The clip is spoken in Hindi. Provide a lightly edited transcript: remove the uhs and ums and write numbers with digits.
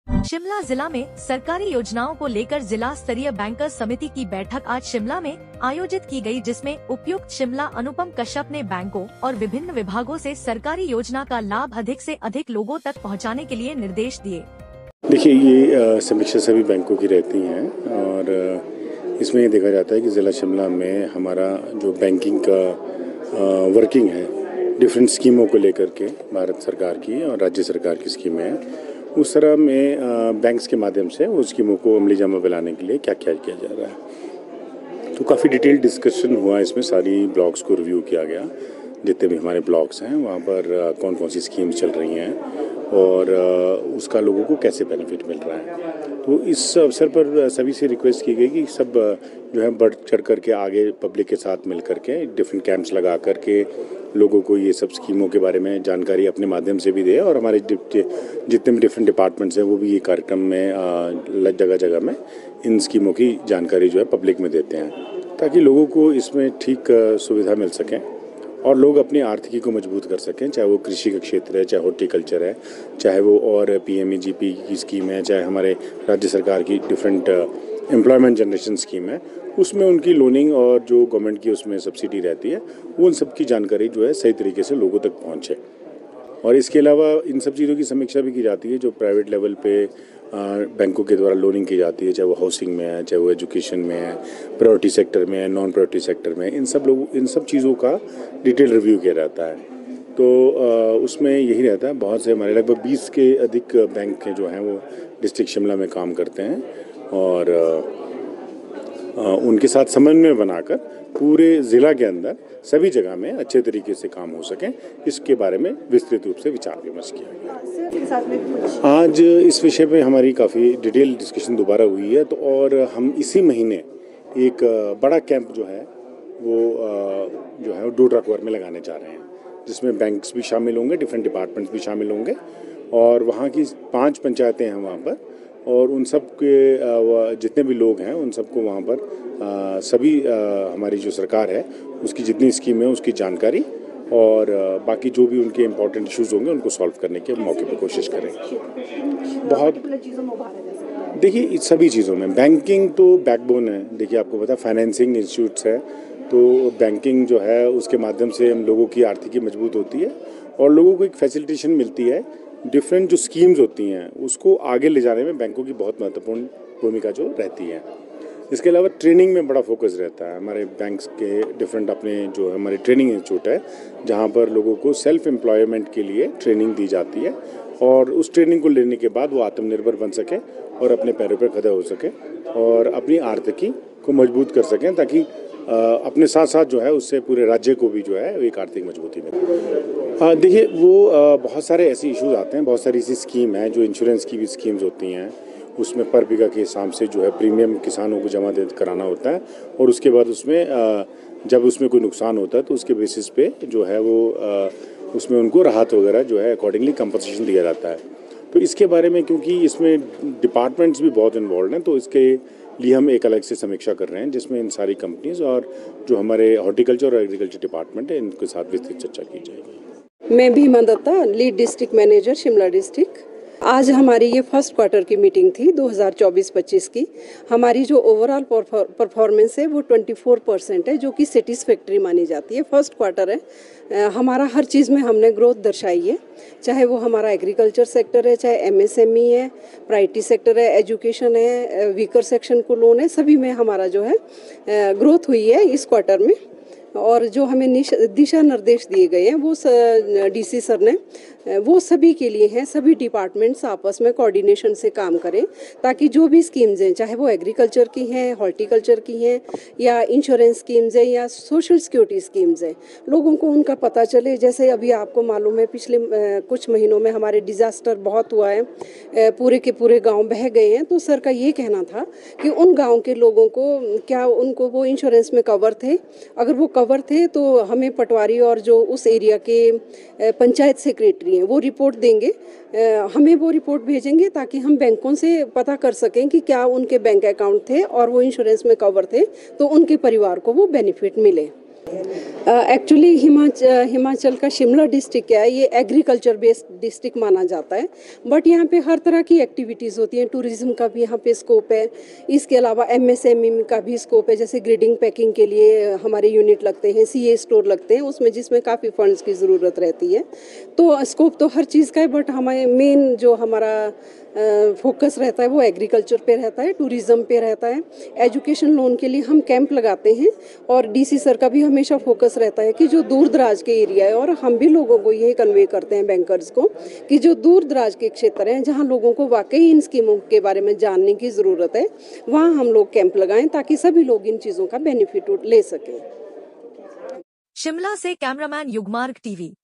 शिमला जिला में सरकारी योजनाओं को लेकर जिला स्तरीय बैंकर्स समिति की बैठक आज शिमला में आयोजित की गई, जिसमें उपायुक्त शिमला अनुपम कश्यप ने बैंकों और विभिन्न विभागों से सरकारी योजना का लाभ अधिक से अधिक लोगों तक पहुंचाने के लिए निर्देश दिए। देखिए, ये समीक्षा सभी बैंकों की रहती हैं और इसमें ये देखा जाता है कि ज़िला शिमला में हमारा जो बैंकिंग का वर्किंग है डिफरेंट स्कीमों को लेकर के, भारत सरकार की और राज्य सरकार की स्कीमें हैं, उस तरह में बैंक्स के माध्यम से उस स्कीमों को अमली जामा लाने के लिए क्या क्या किया जा रहा है। तो काफ़ी डिटेल डिस्कशन हुआ, इसमें सारी ब्लॉक्स को रिव्यू किया गया, जितने भी हमारे ब्लॉक्स हैं वहाँ पर कौन कौन सी स्कीम्स चल रही हैं और उसका लोगों को कैसे बेनिफिट मिल रहा है। तो इस अवसर पर सभी से रिक्वेस्ट की गई कि सब जो है बढ़ चढ़ करके आगे पब्लिक के साथ मिल करके डिफरेंट कैंप्स लगा करके लोगों को ये सब स्कीमों के बारे में जानकारी अपने माध्यम से भी दे और हमारे जितने भी डिफरेंट डिपार्टमेंट्स हैं वो भी ये कार्यक्रम में जगह जगह में इन स्कीमों की जानकारी जो है पब्लिक में देते हैं, ताकि लोगों को इसमें ठीक सुविधा मिल सके और लोग अपनी आर्थिकी को मजबूत कर सकें, चाहे वो कृषि का क्षेत्र है, चाहे हॉर्टिकल्चर है, चाहे वो और PMEGP की स्कीम है, चाहे हमारे राज्य सरकार की डिफरेंट एम्प्लॉयमेंट जनरेशन स्कीम है, उसमें उनकी लोनिंग और जो गवर्नमेंट की उसमें सब्सिडी रहती है, वो उन सब की जानकारी जो है सही तरीके से लोगों तक पहुँचे। और इसके अलावा इन सब चीज़ों की समीक्षा भी की जाती है जो प्राइवेट लेवल पे बैंकों के द्वारा लोनिंग की जाती है, चाहे वो हाउसिंग में है, चाहे वो एजुकेशन में है, प्रायोरिटी सेक्टर में है, नॉन प्रायोरिटी सेक्टर में, इन सब चीज़ों का डिटेल रिव्यू किया जाता है। तो उसमें यही रहता है, बहुत से हमारे लगभग 20 के अधिक बैंक जो हैं वो डिस्ट्रिक्ट शिमला में काम करते हैं और उनके साथ समन्वय बनाकर पूरे ज़िला के अंदर सभी जगह में अच्छे तरीके से काम हो सकें, इसके बारे में विस्तृत रूप से विचार विमर्श किया गया। आज इस विषय पे हमारी काफ़ी डिटेल डिस्कशन दोबारा हुई है, तो और हम इसी महीने एक बड़ा कैंप जो है वो डोडरा कवर में लगाने जा रहे हैं, जिसमें बैंक्स भी शामिल होंगे, डिफरेंट डिपार्टमेंट्स भी शामिल होंगे और वहाँ की 5 पंचायतें हैं वहाँ पर, और उन सब के जितने भी लोग हैं उन सबको वहाँ पर सभी हमारी जो सरकार है उसकी जितनी स्कीम है उसकी जानकारी और बाकी जो भी उनके इम्पोर्टेंट इश्यूज होंगे उनको सॉल्व करने के मौके पर कोशिश करें। बहुत देखिए, सभी चीज़ों में बैंकिंग तो बैकबोन है। देखिए, आपको पता है फाइनेंसिंग इंस्टीट्यूट्स है, तो बैंकिंग जो है उसके माध्यम से हम लोगों की आर्थिकी मजबूत होती है और लोगों को एक फैसिलिटेशन मिलती है। डिफरेंट जो स्कीम्स होती हैं उसको आगे ले जाने में बैंकों की बहुत महत्वपूर्ण भूमिका जो रहती है। इसके अलावा ट्रेनिंग में बड़ा फोकस रहता है हमारे बैंक्स के डिफरेंट अपने जो हमारे ट्रेनिंग इंस्टीट्यूट है, जहाँ पर लोगों को सेल्फ एम्प्लॉयमेंट के लिए ट्रेनिंग दी जाती है और उस ट्रेनिंग को लेने के बाद वो आत्मनिर्भर बन सके और अपने पैरों पर खड़ा हो सके और अपनी आर्थिकी को मजबूत कर सकें, ताकि अपने साथ साथ जो है उससे पूरे राज्य को भी जो है एक आर्थिक मजबूती मिले। देखिए, वो बहुत सारे ऐसे इश्यूज आते हैं, बहुत सारी ऐसी स्कीम है जो इंश्योरेंस की भी स्कीम्स होती हैं, उसमें पर बीघा के हिसाब से जो है प्रीमियम किसानों को जमा कराना होता है और उसके बाद उसमें जब उसमें कोई नुकसान होता है तो उसके बेसिस पे जो है वो उसमें उनको राहत वगैरह जो है अकॉर्डिंगली कंपनसेशन दिया जाता है। तो इसके बारे में क्योंकि इसमें डिपार्टमेंट्स भी बहुत इन्वॉल्व हैं, तो इसके लिए हम एक अलग से समीक्षा कर रहे हैं जिसमें इन सारी कंपनीज और जो हमारे हॉर्टिकल्चर और एग्रीकल्चर डिपार्टमेंट है इनके साथ विस्तृत चर्चा की जाएगी। मैं Bhima Datta, lead district manager Shimla district. आज हमारी ये फर्स्ट क्वार्टर की मीटिंग थी 2024-25 की। हमारी जो ओवरऑल परफॉर्मेंस है वो 24% है, जो कि सेटिस्फैक्ट्री मानी जाती है। फर्स्ट क्वार्टर है, हमारा हर चीज़ में हमने ग्रोथ दर्शाई है, चाहे वो हमारा एग्रीकल्चर सेक्टर है, चाहे MSME है, प्रायोरिटी सेक्टर है, एजुकेशन है, वीकर सेक्शन को लोन है, सभी में हमारा जो है ग्रोथ हुई है इस क्वार्टर में। और जो हमें दिशा निर्देश दिए गए हैं वो DC सर ने वो सभी के लिए हैं, सभी डिपार्टमेंट्स आपस में कोऑर्डिनेशन से काम करें, ताकि जो भी स्कीम्स हैं, चाहे वो एग्रीकल्चर की हैं, हॉर्टिकल्चर की हैं, या इंश्योरेंस स्कीम्स हैं, या सोशल सिक्योरिटी स्कीम्स हैं, लोगों को उनका पता चले। जैसे अभी आपको मालूम है पिछले कुछ महीनों में हमारे डिज़ास्टर बहुत हुआ है, पूरे के पूरे गाँव बह गए हैं। तो सर का ये कहना था कि उन गाँव के लोगों को क्या उनको वो इंश्योरेंस में कवर थे, अगर वो कवर थे तो हमें पटवारी और जो उस एरिया के पंचायत सेक्रेटरी हैं वो रिपोर्ट देंगे, हमें वो रिपोर्ट भेजेंगे, ताकि हम बैंकों से पता कर सकें कि क्या उनके बैंक अकाउंट थे और वो इंश्योरेंस में कवर थे, तो उनके परिवार को वो बेनिफिट मिले। एक्चुअली हिमाचल का शिमला डिस्ट्रिक्ट क्या है, ये एग्रीकल्चर बेस्ड डिस्ट्रिक्ट माना जाता है, बट यहाँ पे हर तरह की एक्टिविटीज़ होती हैं। टूरिज्म का भी यहाँ पे स्कोप है, इसके अलावा एमएसएमई का भी स्कोप है। जैसे ग्रेडिंग पैकिंग के लिए हमारे यूनिट लगते हैं, सीए स्टोर लगते हैं, उसमें जिसमें काफ़ी फंड्स की ज़रूरत रहती है। तो स्कोप तो हर चीज़ का है, बट हमारे मेन जो हमारा फोकस रहता है वो एग्रीकल्चर पे रहता है, टूरिज्म पे रहता है। एजुकेशन लोन के लिए हम कैंप लगाते हैं, और डीसी सर का भी हमेशा फोकस रहता है कि जो दूर दराज के एरिया है, और हम भी लोगों को यही कन्वे करते हैं बैंकर्स को कि जो दूर दराज के क्षेत्र हैं जहां लोगों को वाकई इन स्कीमों के बारे में जानने की ज़रूरत है, वहाँ हम लोग कैंप लगाएं ताकि सभी लोग इन चीज़ों का बेनिफिट ले सकें। शिमला से कैमरामैन युगमार्ग टीवी।